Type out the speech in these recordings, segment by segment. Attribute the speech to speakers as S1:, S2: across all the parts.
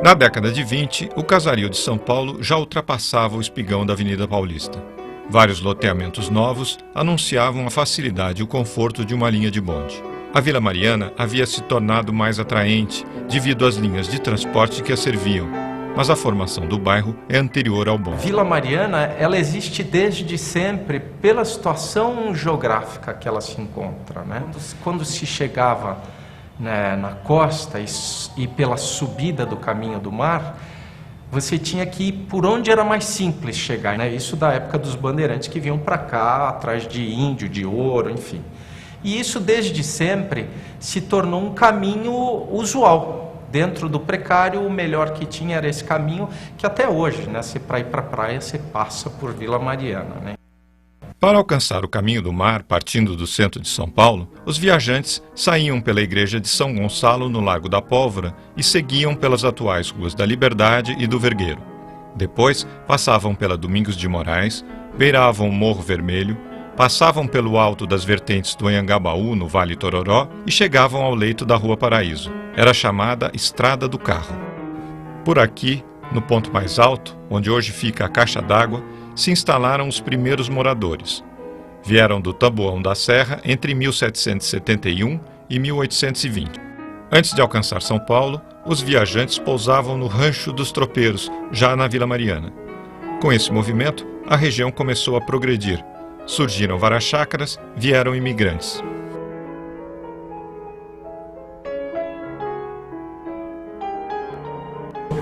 S1: Na década de 20, o casario de São Paulo já ultrapassava o espigão da Avenida Paulista. Vários loteamentos novos anunciavam a facilidade e o conforto de uma linha de bonde. A Vila Mariana havia se tornado mais atraente devido às linhas de transporte que a serviam, mas a formação do bairro é anterior ao bonde.
S2: Vila Mariana, ela existe desde sempre pela situação geográfica que ela se encontra, né? Quando se chegava, né, na costa e pela subida do caminho do mar, você tinha que ir por onde era mais simples chegar, né? Isso da época dos bandeirantes que vinham para cá, atrás de índio, de ouro, enfim. E isso desde sempre se tornou um caminho usual. Dentro do Precário, o melhor que tinha era esse caminho, que até hoje, né, para ir para a praia, você passa por Vila Mariana, né?
S1: Para alcançar o caminho do mar, partindo do centro de São Paulo, os viajantes saíam pela igreja de São Gonçalo, no Largo da Pólvora, e seguiam pelas atuais ruas da Liberdade e do Vergueiro. Depois, passavam pela Domingos de Moraes, beiravam o Morro Vermelho, passavam pelo alto das vertentes do Anhangabaú, no Vale Tororó, e chegavam ao leito da Rua Paraíso. Era chamada Estrada do Carro. Por aqui, no ponto mais alto, onde hoje fica a caixa d'água, se instalaram os primeiros moradores. Vieram do Taboão da Serra entre 1771 e 1820. Antes de alcançar São Paulo, os viajantes pousavam no Rancho dos Tropeiros, já na Vila Mariana. Com esse movimento, a região começou a progredir. Surgiram várias chácaras, vieram imigrantes.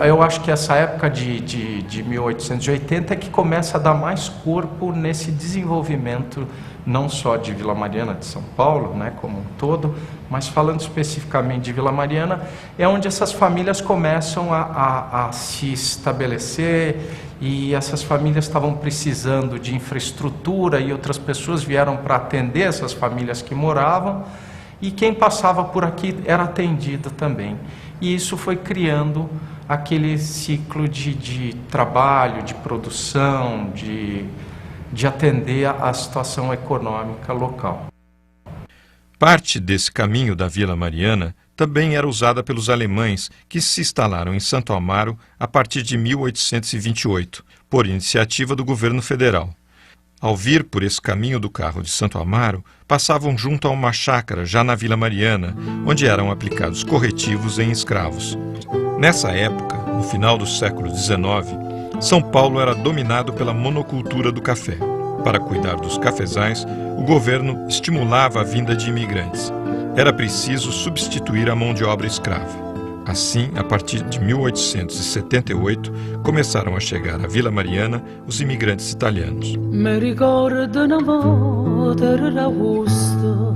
S2: Eu acho que essa época de 1880 é que começa a dar mais corpo nesse desenvolvimento, não só de Vila Mariana de São Paulo, né, como um todo, mas falando especificamente de Vila Mariana, é onde essas famílias começam a se estabelecer, e essas famílias estavam precisando de infraestrutura e outras pessoas vieram para atender essas famílias que moravam, e quem passava por aqui era atendido também. E isso foi criando aquele ciclo de trabalho, de produção, de atender à situação econômica local.
S1: Parte desse caminho da Vila Mariana também era usada pelos alemães que se instalaram em Santo Amaro a partir de 1828, por iniciativa do governo federal. Ao vir por esse caminho do Carro de Santo Amaro, passavam junto a uma chácara já na Vila Mariana, onde eram aplicados corretivos em escravos. Nessa época, no final do século XIX, São Paulo era dominado pela monocultura do café. Para cuidar dos cafezais, o governo estimulava a vinda de imigrantes. Era preciso substituir a mão de obra escrava. Assim, a partir de 1878, começaram a chegar à Vila Mariana os imigrantes italianos.
S3: Me ricordo una volta era agosto,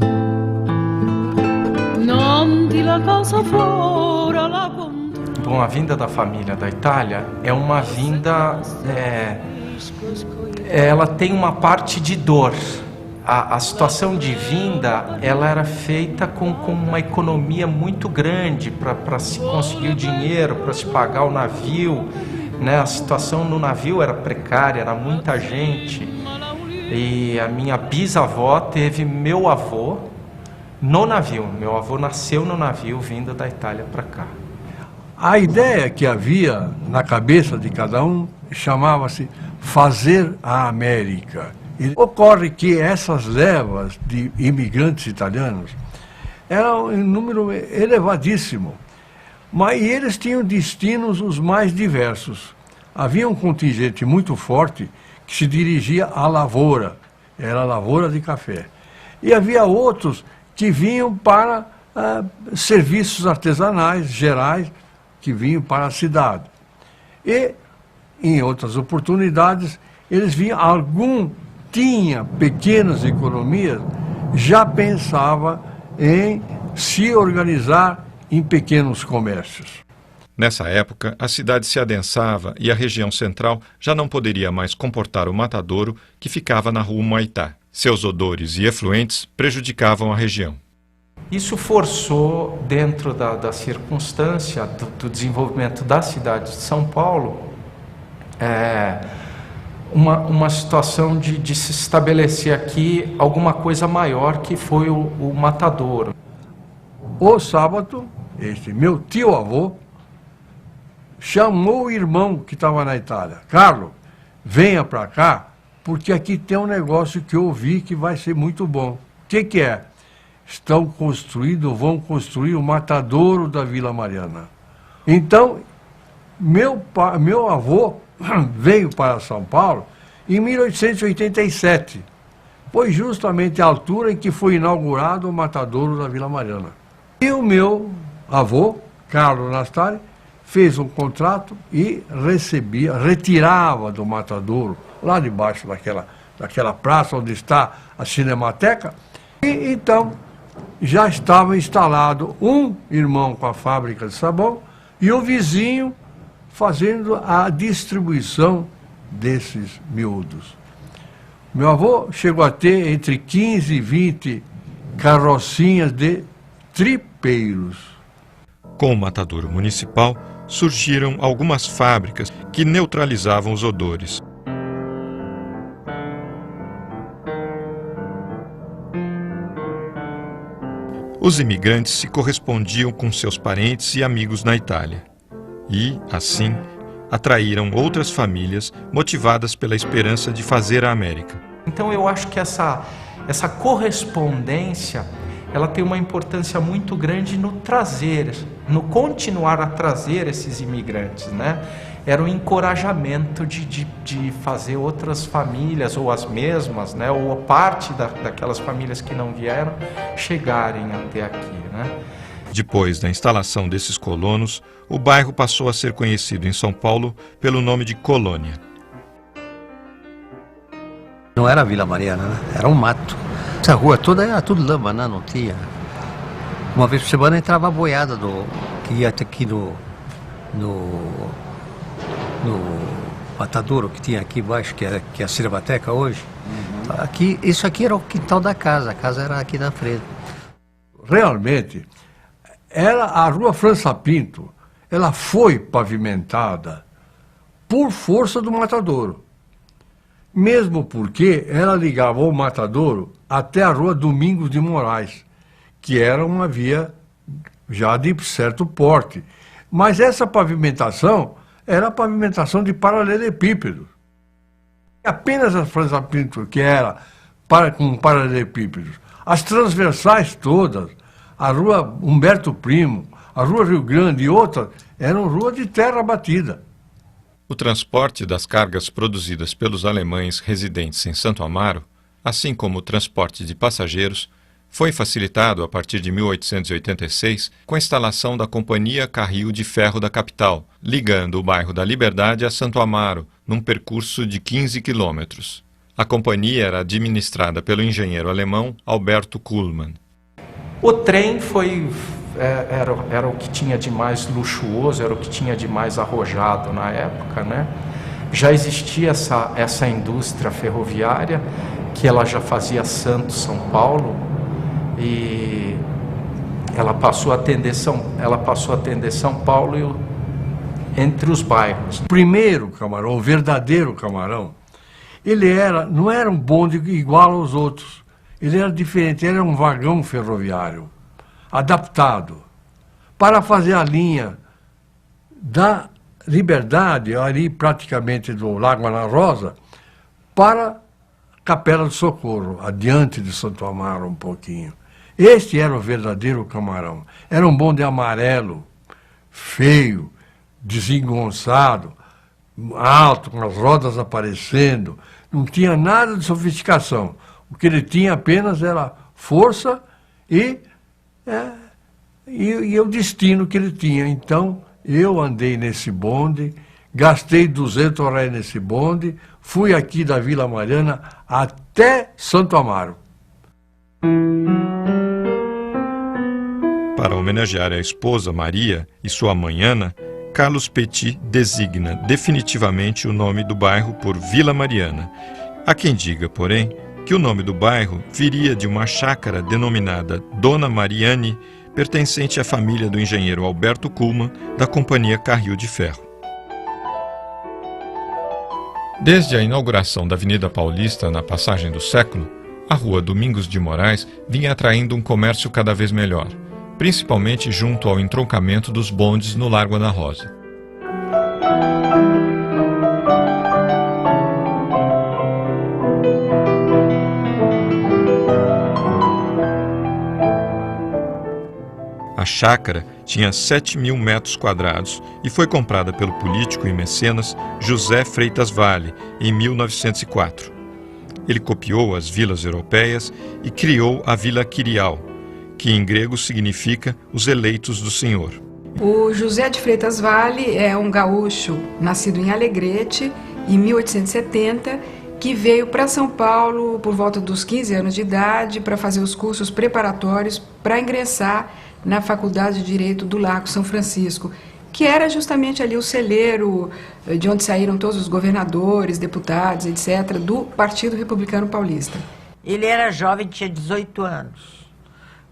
S3: non ti la casa fora la conta.
S2: Bom, a vinda da família da Itália é uma vinda, ela tem uma parte de dor. A situação de vinda, ela era feita com uma economia muito grande para se conseguir o dinheiro, para se pagar o navio, né? A situação no navio era precária, era muita gente. E a minha bisavó teve meu avô no navio. Meu avô nasceu no navio vindo da Itália para cá.
S4: A ideia que havia na cabeça de cada um chamava-se fazer a América. E ocorre que essas levas de imigrantes italianos eram em número elevadíssimo, mas eles tinham destinos os mais diversos. Havia um contingente muito forte que se dirigia à lavoura, era a lavoura de café. E havia outros que vinham para serviços artesanais gerais, que vinham para a cidade. E, em outras oportunidades, eles vinham, algum tinha pequenas economias, já pensava em se organizar em pequenos comércios.
S1: Nessa época, a cidade se adensava e a região central já não poderia mais comportar o matadouro que ficava na rua Humaitá. Seus odores e efluentes prejudicavam a região.
S2: Isso forçou, dentro da circunstância do desenvolvimento da cidade de São Paulo, uma situação de se estabelecer aqui alguma coisa maior, que foi o matadouro.
S4: O sábado, esse meu tio-avô chamou o irmão que estava na Itália. Carlos, venha para cá, porque aqui tem um negócio que eu ouvi que vai ser muito bom. O que é? Vão construir o matadouro da Vila Mariana. Então, meu avô veio para São Paulo em 1887. Foi justamente a altura em que foi inaugurado o matadouro da Vila Mariana. E o meu avô, Carlos Nastari, fez um contrato e retirava do matadouro, lá debaixo daquela praça onde está a Cinemateca. E então já estava instalado um irmão com a fábrica de sabão e o vizinho fazendo a distribuição desses miúdos. Meu avô chegou a ter entre 15 e 20 carrocinhas de tripeiros.
S1: Com o matadouro municipal, surgiram algumas fábricas que neutralizavam os odores. Os imigrantes se correspondiam com seus parentes e amigos na Itália. E, assim, atraíram outras famílias motivadas pela esperança de fazer a América.
S2: Então eu acho que essa correspondência, ela tem uma importância muito grande no trazer, no continuar a trazer esses imigrantes, né? Era um encorajamento de fazer outras famílias, ou as mesmas, né? Ou parte daquelas famílias que não vieram, chegarem até aqui, né?
S1: Depois da instalação desses colonos, o bairro passou a ser conhecido em São Paulo pelo nome de Colônia.
S5: Não era Vila Mariana, né? Era um mato. Essa rua toda era tudo lama, né? Não tinha. Uma vez por semana entrava a boiada que ia até aqui no matadouro que tinha aqui embaixo, que é a Cinemateca hoje. Aqui, isso aqui era o quintal da casa, a casa era aqui na frente.
S4: Realmente, a rua França Pinto, ela foi pavimentada por força do matadouro. Mesmo porque ela ligava o matadouro até a rua Domingos de Moraes, que era uma via já de certo porte. Mas essa pavimentação era a pavimentação de paralelepípedos. Apenas a França Pinto que era com paralelepípedos. As transversais todas, a rua Humberto Primo, a rua Rio Grande e outras, eram ruas de terra batida.
S1: O transporte das cargas produzidas pelos alemães residentes em Santo Amaro, assim como o transporte de passageiros, foi facilitado a partir de 1886 com a instalação da Companhia Carril de Ferro da capital, ligando o bairro da Liberdade a Santo Amaro, num percurso de 15 quilômetros. A companhia era administrada pelo engenheiro alemão Alberto Kuhlmann.
S2: O trem era o que tinha de mais luxuoso, era o que tinha de mais arrojado na época, né? Já existia essa indústria ferroviária, que ela já fazia Santos, São Paulo, e ela passou a atender São Paulo entre os bairros.
S4: O primeiro camarão, o verdadeiro camarão, ele não era um bonde igual aos outros. Ele era diferente, ele era um vagão ferroviário, adaptado, para fazer a linha da Liberdade, ali praticamente do Lago Ana Rosa, para Capela do Socorro, adiante de Santo Amaro um pouquinho. Este era o verdadeiro camarão. Era um bonde amarelo, feio, desengonçado, alto, com as rodas aparecendo. Não tinha nada de sofisticação. O que ele tinha apenas era força e o destino que ele tinha. Então, eu andei nesse bonde, gastei 200 reais nesse bonde, fui aqui da Vila Mariana até Santo Amaro.
S1: Para homenagear a esposa Maria e sua mãe Ana, Carlos Petit designa definitivamente o nome do bairro por Vila Mariana. Há quem diga, porém, que o nome do bairro viria de uma chácara denominada Dona Mariane, pertencente à família do engenheiro Alberto Kuhlmann, da Companhia Carril de Ferro. Desde a inauguração da Avenida Paulista na passagem do século, a rua Domingos de Moraes vinha atraindo um comércio cada vez melhor, principalmente junto ao entroncamento dos bondes no Largo Ana Rosa. A chácara tinha 7.000 metros quadrados e foi comprada pelo político e mecenas José Freitas Vale em 1904. Ele copiou as vilas europeias e criou a Vila Quirial, que em grego significa os eleitos do Senhor.
S6: O José de Freitas Vale é um gaúcho nascido em Alegrete em 1870, que veio para São Paulo por volta dos 15 anos de idade para fazer os cursos preparatórios para ingressar na Faculdade de Direito do Largo São Francisco, que era justamente ali o celeiro de onde saíram todos os governadores, deputados, etc., do Partido Republicano Paulista.
S7: Ele era jovem, tinha 18 anos,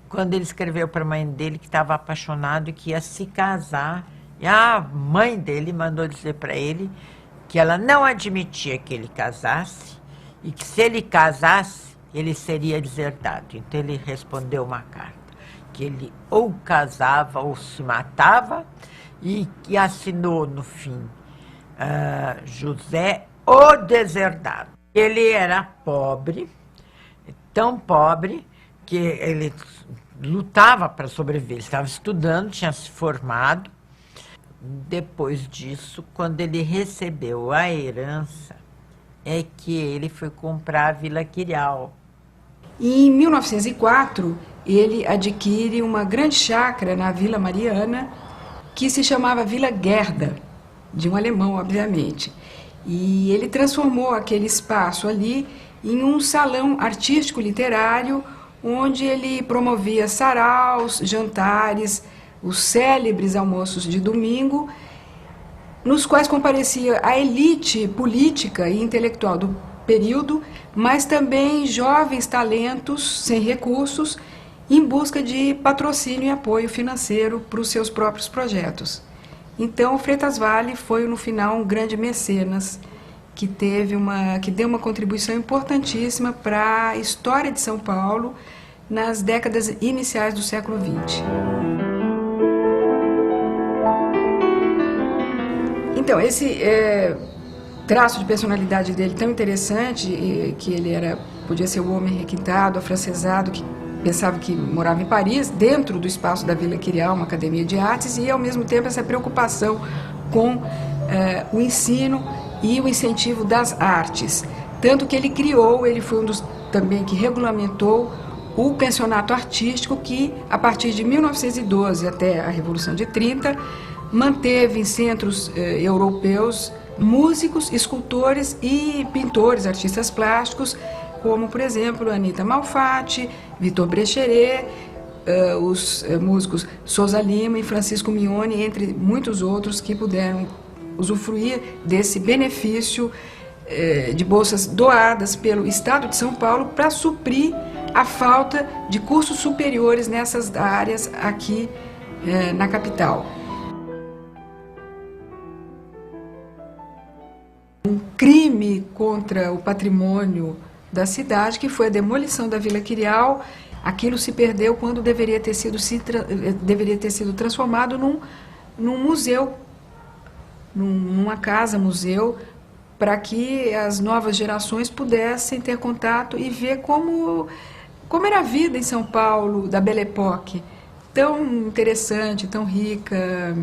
S7: quando ele escreveu para a mãe dele que estava apaixonado e que ia se casar. E a mãe dele mandou dizer para ele que ela não admitia que ele casasse e que se ele casasse, ele seria deserdado. Então ele respondeu uma carta, que ele ou casava ou se matava, e que assinou no fim José o Deserdado. Ele era pobre, tão pobre que ele lutava para sobreviver. Ele estava estudando, tinha se formado. Depois disso, quando ele recebeu a herança, é que ele foi comprar a Vila Quirial.
S6: E em 1904, ele adquire uma grande chácara na Vila Mariana, que se chamava Vila Gerda, de um alemão, obviamente. E ele transformou aquele espaço ali em um salão artístico-literário, onde ele promovia saraus, jantares, os célebres almoços de domingo, nos quais comparecia a elite política e intelectual do período, mas também jovens talentos sem recursos, em busca de patrocínio e apoio financeiro para os seus próprios projetos. Então, o Freitas Vale foi, no final, um grande mecenas que deu uma contribuição importantíssima para a história de São Paulo nas décadas iniciais do século XX. Então, esse traço de personalidade dele tão interessante, que ele podia ser o homem requintado, afrancesado, que pensava que morava em Paris, dentro do espaço da Vila Quirial, uma academia de artes, e ao mesmo tempo essa preocupação com o ensino e o incentivo das artes. Tanto que ele foi um dos também que regulamentou o pensionato artístico, que a partir de 1912 até a Revolução de 30, manteve em centros europeus músicos, escultores e pintores, artistas plásticos, como, por exemplo, Anita Malfatti, Vitor Brecheret, os músicos Souza Lima e Francisco Mione, entre muitos outros que puderam usufruir desse benefício de bolsas doadas pelo Estado de São Paulo para suprir a falta de cursos superiores nessas áreas aqui na capital. Um crime contra o patrimônio da cidade, que foi a demolição da Vila Quirial. Aquilo se perdeu quando deveria ter sido transformado num museu, numa casa-museu, para que as novas gerações pudessem ter contato e ver como era a vida em São Paulo da Belle Époque, tão interessante, tão rica,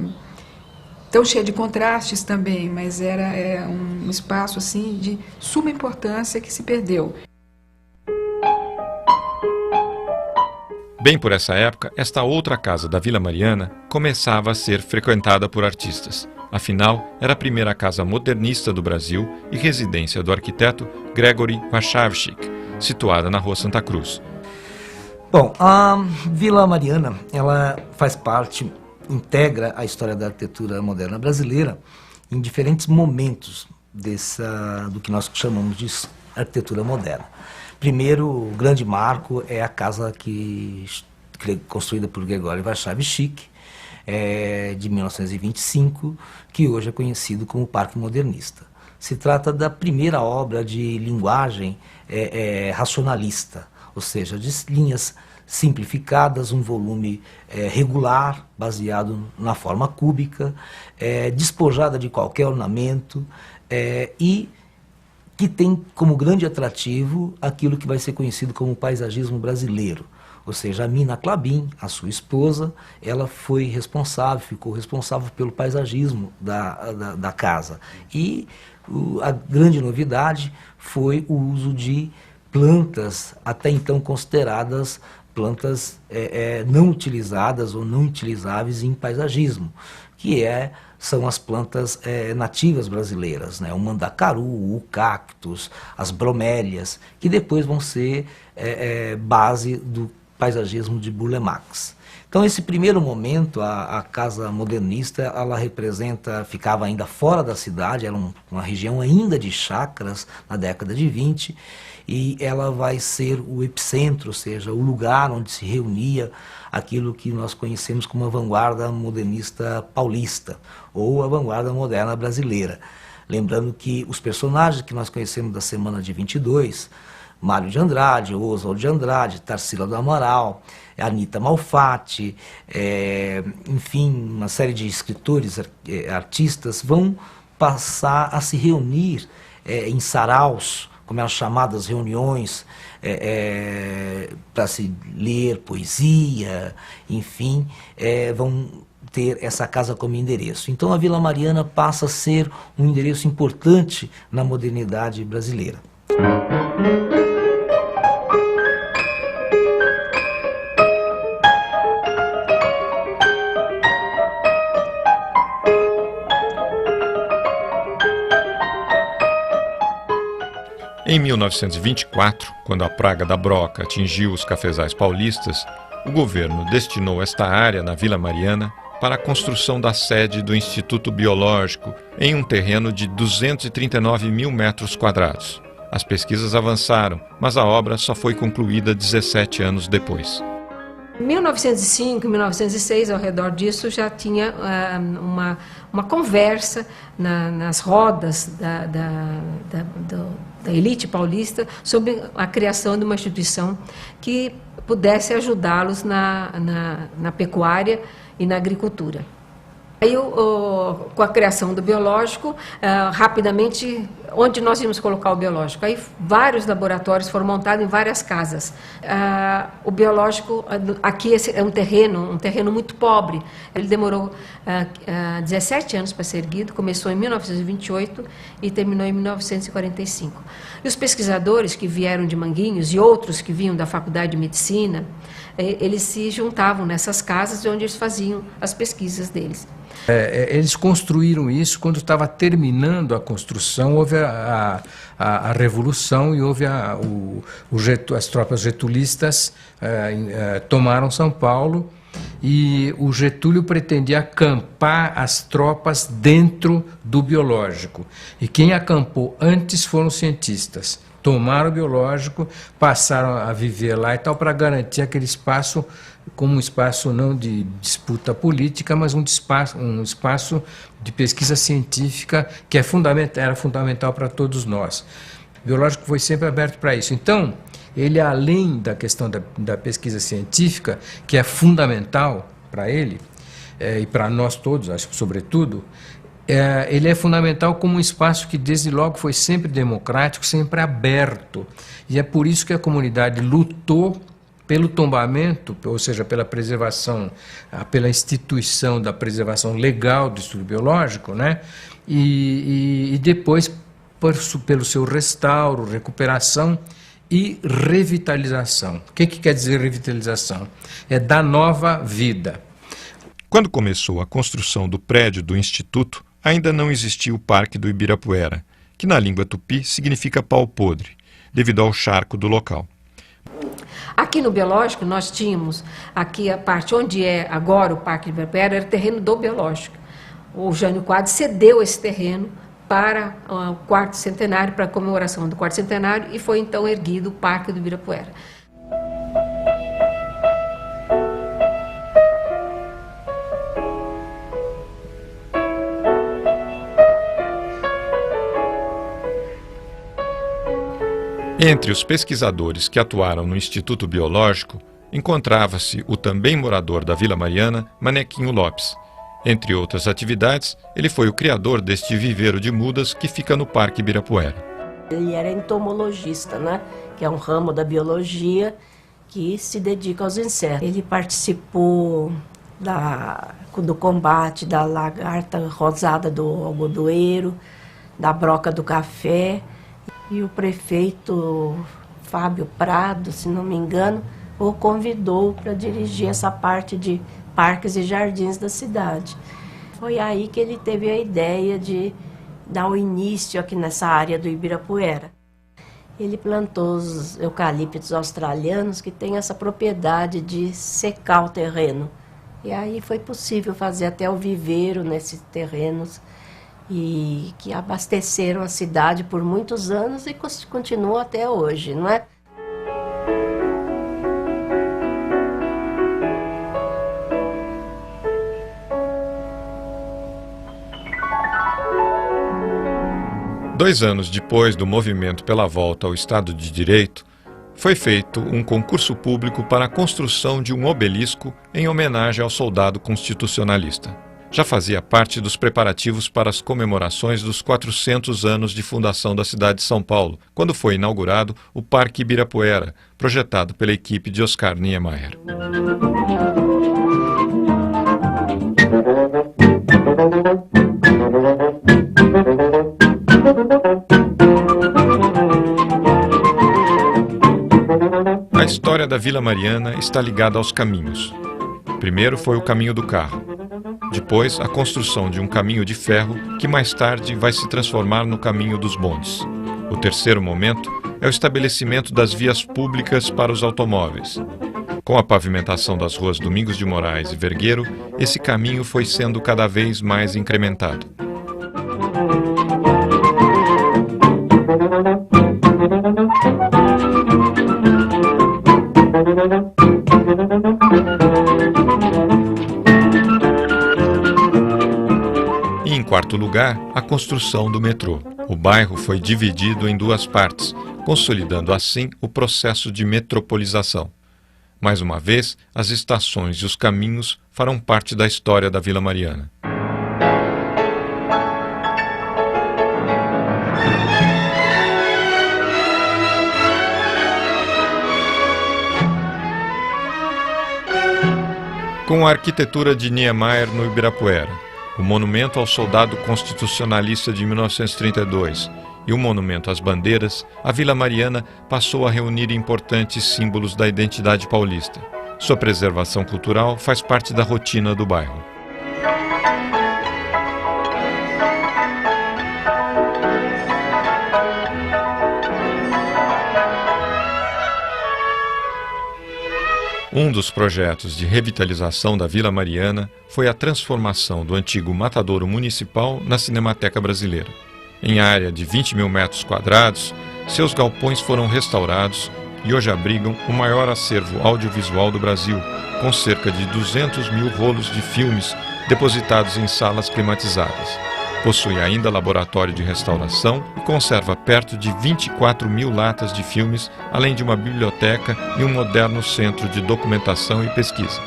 S6: tão cheia de contrastes também, mas era um espaço assim de suma importância que se perdeu.
S1: Bem por essa época, esta outra casa da Vila Mariana começava a ser frequentada por artistas. Afinal, era a primeira casa modernista do Brasil e residência do arquiteto Gregory Warshawski, situada na Rua Santa Cruz.
S8: Bom, a Vila Mariana, ela faz parte, integra a história da arquitetura moderna brasileira em diferentes momentos do que nós chamamos de arquitetura moderna. Primeiro, o grande marco é a casa construída por Gregory Warshawski, de 1925, que hoje é conhecido como Parque Modernista. Se trata da primeira obra de linguagem racionalista, ou seja, de linhas simplificadas, um volume regular, baseado na forma cúbica, despojada de qualquer ornamento e que tem como grande atrativo aquilo que vai ser conhecido como paisagismo brasileiro, Ou seja, a Mina Klabin, a sua esposa, ela foi responsável, ficou responsável pelo paisagismo da casa. E a grande novidade foi o uso de plantas até então consideradas plantas não utilizadas ou não utilizáveis em paisagismo, que são as plantas nativas brasileiras, né? O mandacaru, o cactus, as bromélias, que depois vão ser base do paisagismo de Burle Marx. Então, esse primeiro momento, a casa modernista, ela ficava ainda fora da cidade, era uma região ainda de chácaras na década de 20, e ela vai ser o epicentro, ou seja, o lugar onde se reunia aquilo que nós conhecemos como a vanguarda modernista paulista, ou a vanguarda moderna brasileira. Lembrando que os personagens que nós conhecemos da Semana de 22, Mário de Andrade, Oswald de Andrade, Tarsila do Amaral, Anita Malfatti, enfim, uma série de escritores, artistas, vão passar a se reunir em saraus, como eram chamadas reuniões, para se ler poesia, enfim, vão ter essa casa como endereço. Então a Vila Mariana passa a ser um endereço importante na modernidade brasileira.
S1: Em 1924, quando a praga da broca atingiu os cafezais paulistas, o governo destinou esta área na Vila Mariana para a construção da sede do Instituto Biológico em um terreno de 239 mil metros quadrados. As pesquisas avançaram, mas a obra só foi concluída 17 anos depois.
S6: Em 1905, 1906, ao redor disso, já tinha uma conversa nas rodas da elite paulista sobre a criação de uma instituição que pudesse ajudá-los na pecuária e na agricultura. Aí, com a criação do biológico, rapidamente, onde nós íamos colocar o biológico? Aí vários laboratórios foram montados em várias casas. O biológico, aqui é um terreno muito pobre. Ele demorou 17 anos para ser erguido, começou em 1928 e terminou em 1945. E os pesquisadores que vieram de Manguinhos e outros que vinham da Faculdade de Medicina, eles se juntavam nessas casas onde eles faziam as pesquisas deles.
S9: Eles construíram isso quando estava terminando a construção, houve a Revolução e houve as tropas getulistas tomaram São Paulo e o Getúlio pretendia acampar as tropas dentro do biológico. E quem acampou antes foram os cientistas. Tomaram o biológico, passaram a viver lá e tal, para garantir aquele espaço como um espaço não de disputa política, mas um espaço de pesquisa científica que era fundamental para todos nós. O biológico foi sempre aberto para isso. Então, ele, além da questão da pesquisa científica, que é fundamental para ele, e para nós todos, acho que sobretudo, ele é fundamental como um espaço que desde logo foi sempre democrático, sempre aberto. E é por isso que a comunidade lutou pelo tombamento, ou seja, pela preservação, pela instituição da preservação legal do estudo biológico, né? E depois pelo seu restauro, recuperação e revitalização. O que quer dizer revitalização? É dar nova vida.
S1: Quando começou a construção do prédio do Instituto, ainda não existia o Parque do Ibirapuera, que na língua tupi significa pau podre, devido ao charco do local.
S6: Aqui no biológico, nós tínhamos, aqui a parte onde é agora o Parque do Ibirapuera, era terreno do biológico. O Jânio Quadros cedeu esse terreno para o quarto centenário, para a comemoração do quarto centenário, e foi então erguido o Parque do Ibirapuera.
S1: Entre os pesquisadores que atuaram no Instituto Biológico, encontrava-se o também morador da Vila Mariana, Manequinho Lopes. Entre outras atividades, ele foi o criador deste viveiro de mudas que fica no Parque Ibirapuera.
S10: Ele era entomologista, né? Que é um ramo da biologia que se dedica aos insetos. Ele participou do combate da lagarta rosada do algodoeiro, da broca do café, e o prefeito Fábio Prado, se não me engano, o convidou para dirigir essa parte de parques e jardins da cidade. Foi aí que ele teve a ideia de dar o início aqui nessa área do Ibirapuera. Ele plantou os eucaliptos australianos que têm essa propriedade de secar o terreno. E aí foi possível fazer até o viveiro nesses terrenos e que abasteceram a cidade por muitos anos e continuam até hoje, não é?
S1: Dois anos depois do movimento pela volta ao Estado de Direito, foi feito um concurso público para a construção de um obelisco em homenagem ao soldado constitucionalista. Já fazia parte dos preparativos para as comemorações dos 400 anos de fundação da cidade de São Paulo, quando foi inaugurado o Parque Ibirapuera, projetado pela equipe de Oscar Niemeyer. A história da Vila Mariana está ligada aos caminhos. Primeiro foi o caminho do carro. Depois, a construção de um caminho de ferro que mais tarde vai se transformar no caminho dos bondes. O terceiro momento é o estabelecimento das vias públicas para os automóveis. Com a pavimentação das ruas Domingos de Moraes e Vergueiro, esse caminho foi sendo cada vez mais incrementado. E, em quarto lugar, a construção do metrô. O bairro foi dividido em duas partes, consolidando assim o processo de metropolização. Mais uma vez, as estações e os caminhos farão parte da história da Vila Mariana. Com a arquitetura de Niemeyer no Ibirapuera, o monumento ao soldado constitucionalista de 1932 e o monumento às bandeiras, a Vila Mariana passou a reunir importantes símbolos da identidade paulista. Sua preservação cultural faz parte da rotina do bairro. Um dos projetos de revitalização da Vila Mariana foi a transformação do antigo matadouro municipal na Cinemateca Brasileira. Em área de 20 mil metros quadrados, seus galpões foram restaurados e hoje abrigam o maior acervo audiovisual do Brasil, com cerca de 200 mil rolos de filmes depositados em salas climatizadas. Possui ainda laboratório de restauração e conserva perto de 24 mil latas de filmes, além de uma biblioteca e um moderno centro de documentação e pesquisa.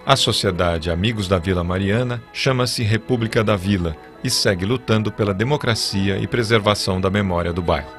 S1: A Sociedade Amigos da Vila Mariana chama-se República da Vila e segue lutando pela democracia e preservação da memória do bairro.